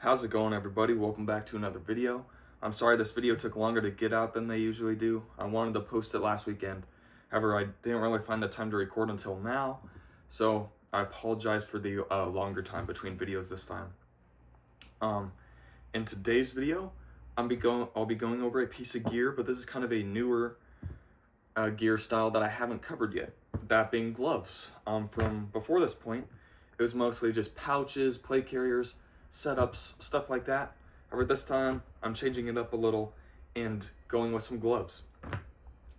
How's it going, everybody? Welcome back to another video. I'm sorry this video took longer to get out than they usually do. I wanted to post it last weekend. However, I didn't really find the time to record until now, so I apologize for the longer time between videos this time. In today's video, I'll be going over a piece of gear, but this is kind of a newer gear style that I haven't covered yet. That being gloves. From before this point, it was mostly just pouches, plate carriers, setups, stuff like that. However, this time I'm changing it up a little and going with some gloves.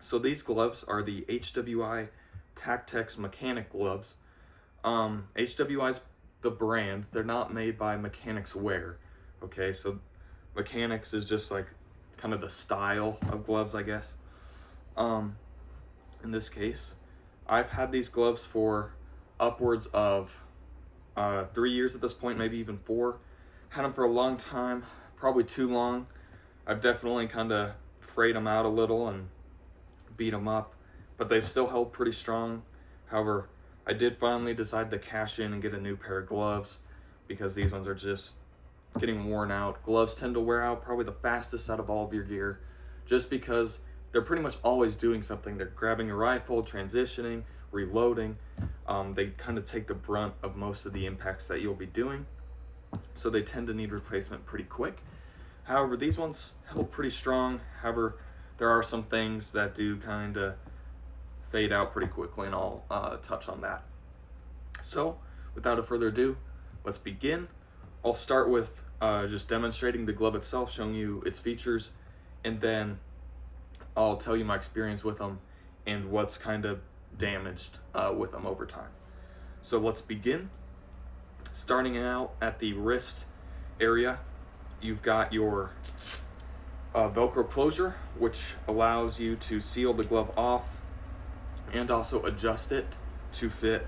So these gloves are the HWI Tac-Tex mechanic gloves. HWI's the brand. They're not made by Mechanics Wear. Okay, so Mechanics is just like kind of the style of gloves, I guess. In this case, I've had these gloves for upwards of 3 years at this point, maybe even 4. Had them for a long time, probably too long. I've definitely kind of frayed them out a little and beat them up, but they've still held pretty strong. However, I did finally decide to cash in and get a new pair of gloves because these ones are just getting worn out. Gloves tend to wear out probably the fastest out of all of your gear just because they're pretty much always doing something. They're grabbing a rifle, transitioning, reloading. They kind of take the brunt of most of the impacts that you'll be doing, so they tend to need replacement pretty quick. However, these ones held pretty strong. However, there are some things that do kind of fade out pretty quickly, and I'll touch on that. So without further ado, let's begin. I'll start with just demonstrating the glove itself, showing you its features, and then I'll tell you my experience with them and what's kind of damaged with them over time. So let's begin. Starting out at the wrist area, you've got your Velcro closure, which allows you to seal the glove off and also adjust it to fit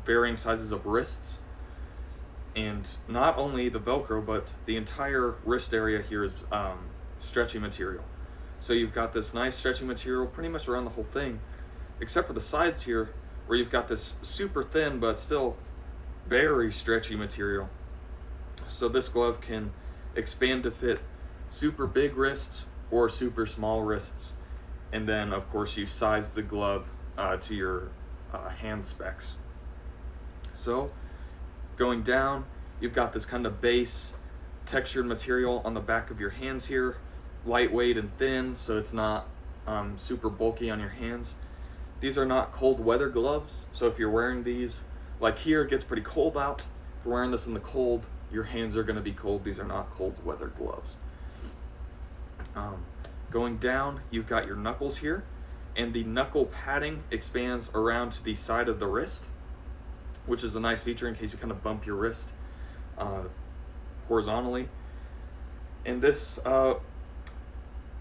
varying sizes of wrists. And not only the Velcro, but the entire wrist area here is stretchy material. So you've got this nice stretchy material pretty much around the whole thing, except for the sides here, where you've got this super thin but still very stretchy material. So this glove can expand to fit super big wrists or super small wrists. And then of course you size the glove to your hand specs. So going down, you've got this kind of base textured material on the back of your hands here, lightweight and thin, so it's not super bulky on your hands. These are not cold weather gloves, so if you're wearing these, like here, it gets pretty cold out. If you're wearing this in the cold, your hands are going to be cold. These are not cold weather gloves. Going down, you've got your knuckles here, and the knuckle padding expands around to the side of the wrist, which is a nice feature in case you kind of bump your wrist horizontally. And this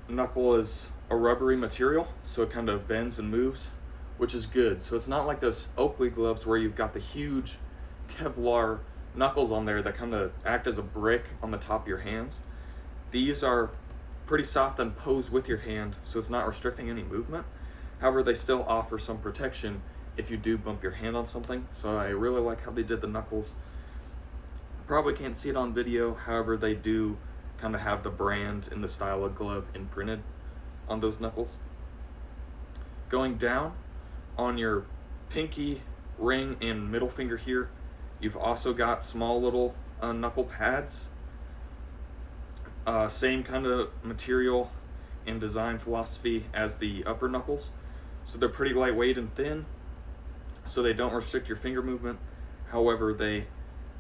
knuckle is a rubbery material, so it kind of bends and moves, which is good. So it's not like those Oakley gloves where you've got the huge Kevlar knuckles on there that kind of act as a brick on the top of your hands. These are pretty soft and pose with your hand, so it's not restricting any movement. However, they still offer some protection if you do bump your hand on something. So I really like how they did the knuckles. Probably can't see it on video, however, they do kind of have the brand and the style of glove imprinted on those knuckles. Going down on your pinky, ring, and middle finger here, you've also got small little knuckle pads. Same kind of material and design philosophy as the upper knuckles. So they're pretty lightweight and thin, so they don't restrict your finger movement. However, they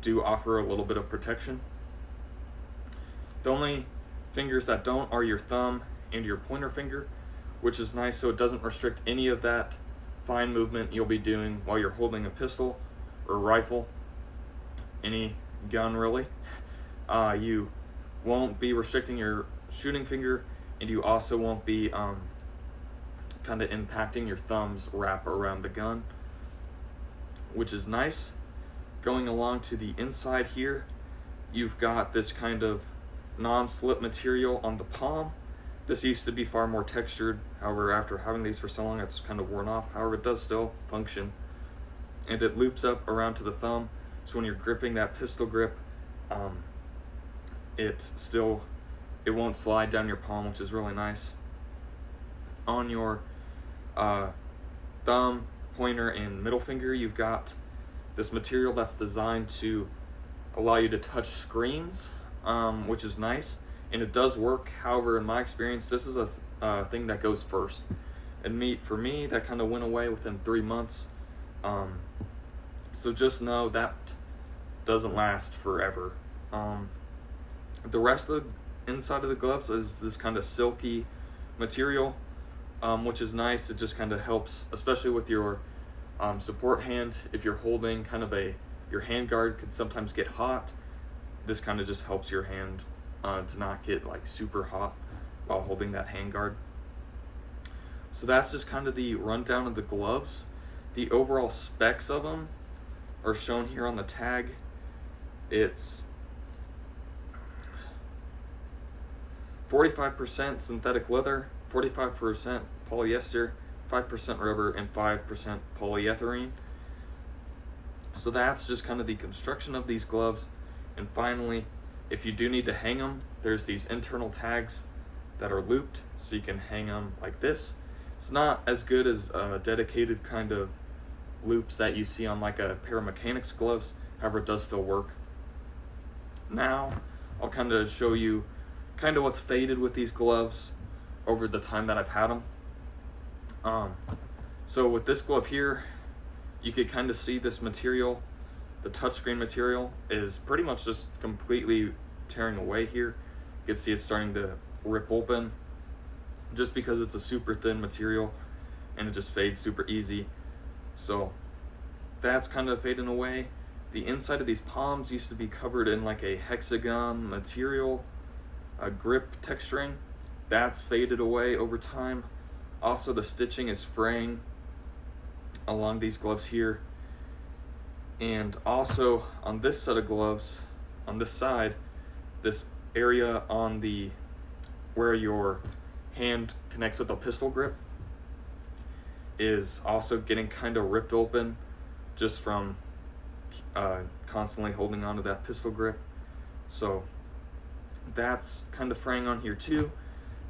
do offer a little bit of protection. The only fingers that don't are your thumb and your pointer finger, which is nice, so it doesn't restrict any of that fine movement you'll be doing while you're holding a pistol or a rifle, any gun really. You won't be restricting your shooting finger, and you also won't be kind of impacting your thumb's wrap around the gun, which is nice. Going along to the inside here, you've got this kind of non-slip material on the palm. This used to be far more textured. However, after having these for so long, it's kind of worn off. However, it does still function. And it loops up around to the thumb. So when you're gripping that pistol grip, it won't slide down your palm, which is really nice. On your thumb, pointer, and middle finger, you've got this material that's designed to allow you to touch screens, which is nice, and it does work. However, in my experience, this is a thing that goes first. And for me, that kind of went away within 3 months. So just know that doesn't last forever. The rest of the inside of the gloves is this kind of silky material, which is nice. It just kind of helps, especially with your support hand. If you're holding kind of your hand guard could sometimes get hot. This kind of just helps your hand to not get like super hot while holding that hand guard. So that's just kind of the rundown of the gloves. The overall specs of them are shown here on the tag. It's 45% synthetic leather, 45% polyester, 5% rubber, and 5% polyethylene. So that's just kind of the construction of these gloves. And finally, if you do need to hang them, there's these internal tags that are looped, so you can hang them like this. It's not as good as dedicated kind of loops that you see on like a pair of mechanics gloves. However, it does still work. Now, I'll kind of show you kind of what's faded with these gloves over the time that I've had them. So with this glove here, you could kind of see this material, the touchscreen material, is pretty much just completely tearing away here. You can see it's starting to rip open just because it's a super thin material and it just fades super easy. So that's kind of fading away. The inside of these palms used to be covered in like a hexagon material, a grip texturing. That's faded away over time. Also, the stitching is fraying along these gloves here. And also on this set of gloves, on this side, this area on the where your hand connects with the pistol grip is also getting kind of ripped open just from constantly holding onto that pistol grip. So that's kind of fraying on here too.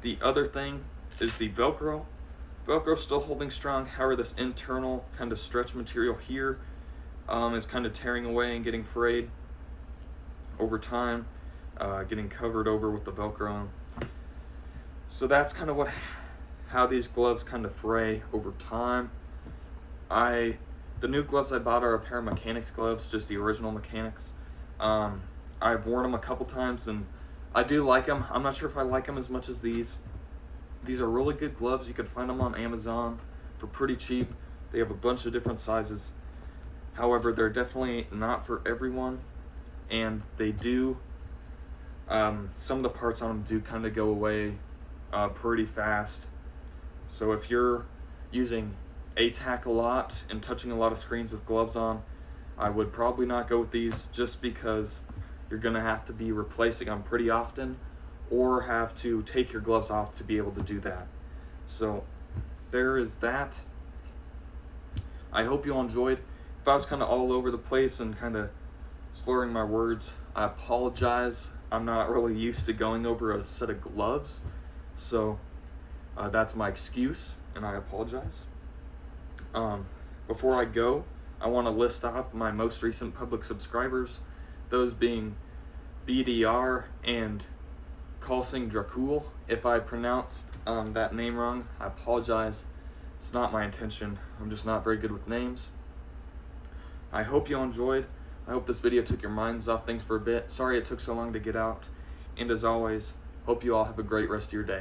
The other thing is the Velcro. Velcro's still holding strong. However, this internal kind of stretch material here is kind of tearing away and getting frayed over time, getting covered over with the Velcro. So that's kind of how these gloves kind of fray over time. The new gloves I bought are a pair of mechanics gloves, just the original mechanics. I've worn them a couple times and I do like them. I'm not sure if I like them as much as these. These are really good gloves. You can find them on Amazon for pretty cheap. They have a bunch of different sizes. However, they're definitely not for everyone, and they do, some of the parts on them do kind of go away pretty fast. So if you're using ATAC a lot and touching a lot of screens with gloves on, I would probably not go with these, just because you're gonna have to be replacing them pretty often or have to take your gloves off to be able to do that. So there is that. I hope you all enjoyed. If I was kind of all over the place and kind of slurring my words, I apologize. I'm not really used to going over a set of gloves, so that's my excuse, and I apologize. Before I go, I want to list off my most recent public subscribers, those being BDR and Kalsing Dracul. If I pronounced that name wrong, I apologize. It's not my intention. I'm just not very good with names. I hope you all enjoyed. I hope this video took your minds off things for a bit. Sorry it took so long to get out. And as always, hope you all have a great rest of your day.